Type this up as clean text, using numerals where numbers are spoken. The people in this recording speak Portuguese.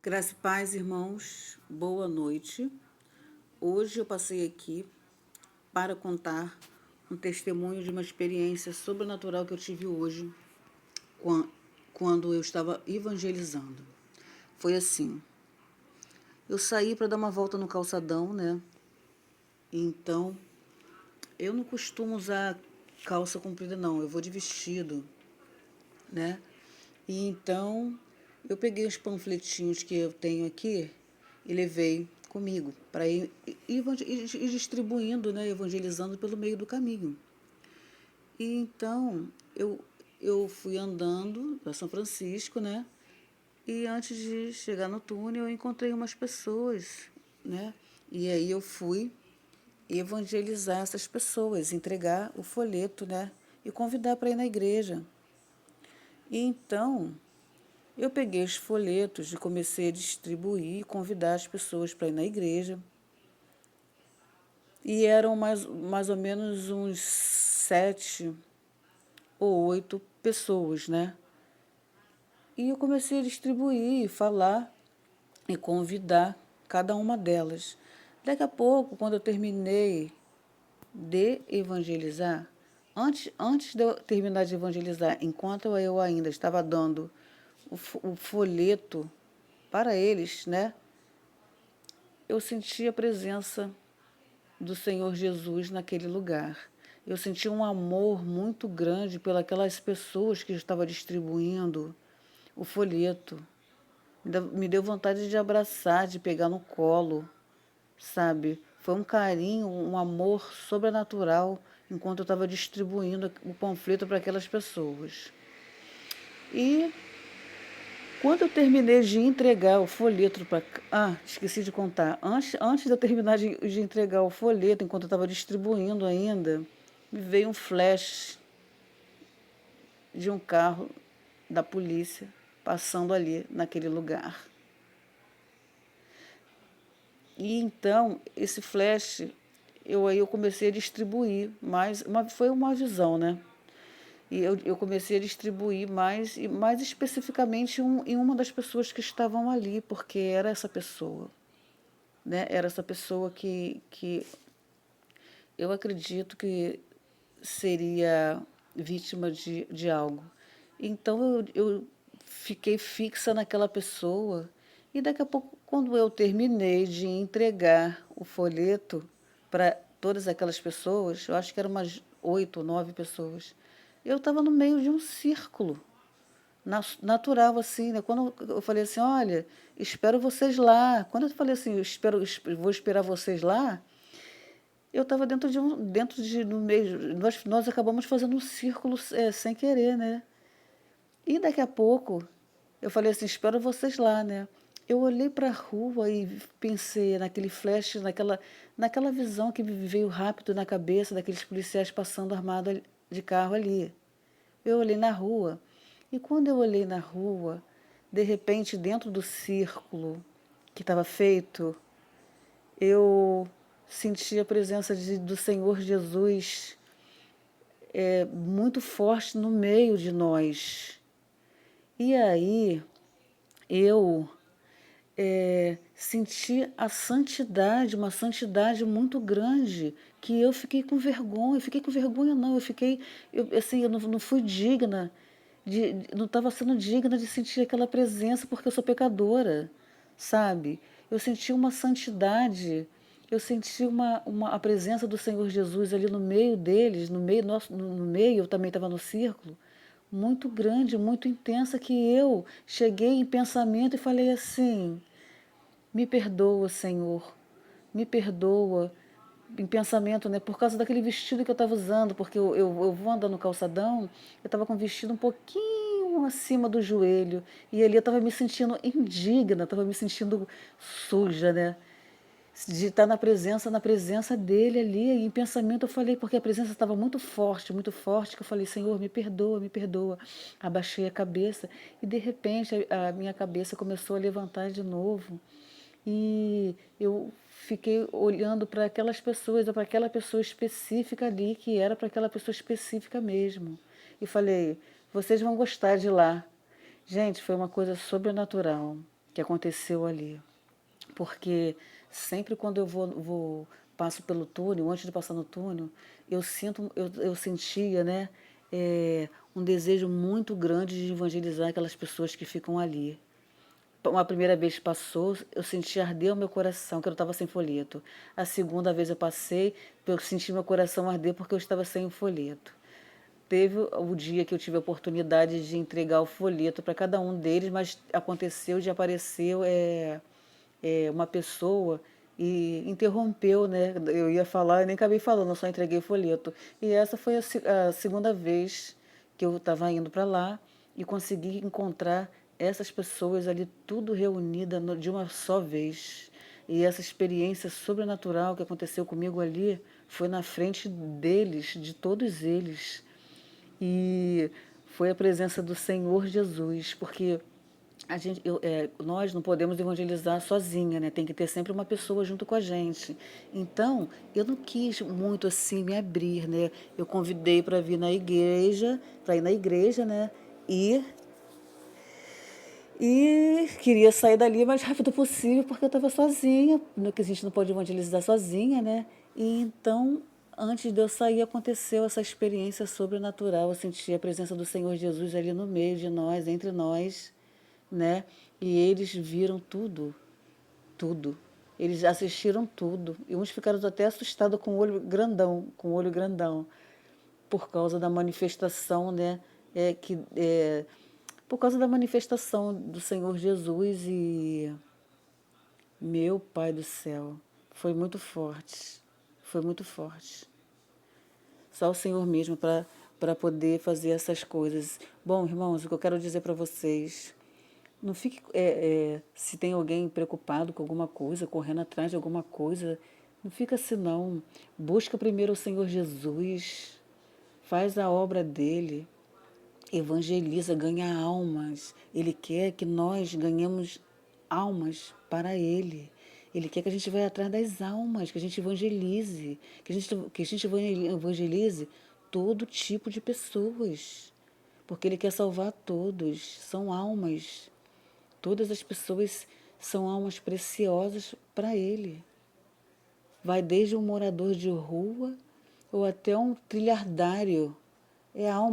Graça e paz, irmãos, boa noite. Hoje eu passei aqui para contar um testemunho de uma experiência sobrenatural que eu tive hoje quando eu estava evangelizando. Foi assim, eu saí para dar uma volta no calçadão, né? Então, eu não costumo usar calça comprida não, eu vou de vestido, né? E então eu peguei os panfletinhos que eu tenho aqui e levei comigo para ir distribuindo, né, evangelizando pelo meio do caminho. E então eu fui andando para São Francisco, né? E antes de chegar no túnel, eu encontrei umas pessoas, né? E aí eu fui evangelizar essas pessoas, entregar o folheto, né? E convidar para ir na igreja. E então eu peguei os folhetos e comecei a distribuir, convidar as pessoas para ir na igreja. E eram mais ou menos uns 7 ou 8 pessoas, né? E eu comecei a distribuir, falar e convidar cada uma delas. Daqui a pouco, quando eu terminei de evangelizar, antes de eu terminar de evangelizar, enquanto eu ainda estava dando o folheto para eles, né? Eu senti a presença do Senhor Jesus naquele lugar. Eu senti um amor muito grande pelas pessoas que estava distribuindo o folheto. Me deu vontade de abraçar, de pegar no colo, sabe? Foi um carinho, um amor sobrenatural enquanto eu estava distribuindo o panfleto para aquelas pessoas. E quando eu terminei de entregar o folheto para. Ah, esqueci de contar. Antes de eu terminar de entregar o folheto, enquanto eu estava distribuindo ainda, me veio um flash de um carro da polícia passando ali naquele lugar. E então, esse flash, eu comecei a distribuir mais. Foi uma visão, né? E eu comecei a distribuir mais, e mais especificamente em uma das pessoas que estavam ali, porque era essa pessoa. Né? Era essa pessoa que eu acredito que seria vítima de algo. Então eu fiquei fixa naquela pessoa e daqui a pouco, quando eu terminei de entregar o folheto para todas aquelas pessoas, eu acho que eram umas 8 ou 9 pessoas, eu estava no meio de um círculo natural assim, né? Quando eu falei assim, olha, espero vocês lá. Quando eu falei assim, vou esperar vocês lá, eu estava no meio, nós acabamos fazendo um círculo sem querer, né? E daqui a pouco, eu falei assim, espero vocês lá, né? Eu olhei para a rua e pensei naquele flash, naquela visão que me veio rápido na cabeça daqueles policiais passando armados de carro ali. Eu olhei na rua, e quando eu olhei na rua, de repente, dentro do círculo que estava feito, eu senti a presença do Senhor Jesus muito forte no meio de nós. E aí eu senti a santidade, uma santidade muito grande, que eu fiquei com vergonha. Eu fiquei com vergonha, não, assim, eu não fui digna, não estava sendo digna de sentir aquela presença, porque eu sou pecadora, sabe? Eu senti uma santidade, eu senti a presença do Senhor Jesus ali no meio deles, no meio, eu também estava no círculo, muito grande, muito intensa, que eu cheguei em pensamento e falei assim: me perdoa, Senhor, me perdoa, em pensamento, né? Por causa daquele vestido que eu estava usando, porque eu vou andando no calçadão, eu estava com o vestido um pouquinho acima do joelho, e ali eu estava me sentindo indigna, estava me sentindo suja, né? De estar na presença dele ali, e em pensamento eu falei, porque a presença estava muito forte, que eu falei, Senhor, me perdoa, me perdoa. Abaixei a cabeça e de repente a minha cabeça começou a levantar de novo. E eu fiquei olhando para aquelas pessoas, para aquela pessoa específica ali, que era para aquela pessoa específica mesmo. E falei, vocês vão gostar de lá. Gente, foi uma coisa sobrenatural. que aconteceu ali. Porque sempre quando eu passo pelo túnel, antes de passar no túnel, eu sentia, né, um desejo muito grande de evangelizar aquelas pessoas que ficam ali. Uma primeira vez que passou, eu senti arder o meu coração, que eu estava sem folheto. A segunda vez eu passei, eu senti meu coração arder porque eu estava sem o folheto. Teve o dia que eu tive a oportunidade de entregar o folheto para cada um deles, mas aconteceu de aparecer uma pessoa e interrompeu, né? Eu ia falar e nem acabei falando, eu só entreguei o folheto. E essa foi a segunda vez que eu estava indo para lá e consegui encontrar essas pessoas ali tudo reunida de uma só vez. E essa experiência sobrenatural que aconteceu comigo ali foi na frente deles, de todos eles. E foi a presença do Senhor Jesus, porque nós não podemos evangelizar sozinha, né? Tem que ter sempre uma pessoa junto com a gente. Então, eu não quis muito assim me abrir, né? Eu convidei para vir na igreja, para ir na igreja, né? E queria sair dali o mais rápido possível, porque eu estava sozinha, que a gente não pode evangelizar sozinha, né? E então, antes de eu sair, aconteceu essa experiência sobrenatural. Eu senti a presença do Senhor Jesus ali no meio de nós, entre nós, né? E eles viram tudo, tudo. Eles assistiram tudo. E uns ficaram até assustados com o olho grandão, por causa da manifestação, né? Por causa da manifestação do Senhor Jesus e meu Pai do céu, foi muito forte, foi muito forte. Só o Senhor mesmo para poder fazer essas coisas. Bom, irmãos, o que eu quero dizer para vocês, não fique se tem alguém preocupado com alguma coisa, correndo atrás de alguma coisa, não fica assim não. Busca primeiro o Senhor Jesus, faz a obra dele, evangeliza, ganha almas. Ele quer que nós ganhemos almas para Ele. Ele quer que a gente vá atrás das almas, que a gente evangelize, que a gente evangelize todo tipo de pessoas. Porque Ele quer salvar todos. São almas. Todas as pessoas são almas preciosas para Ele. Vai desde um morador de rua ou até um trilhardário. É alma.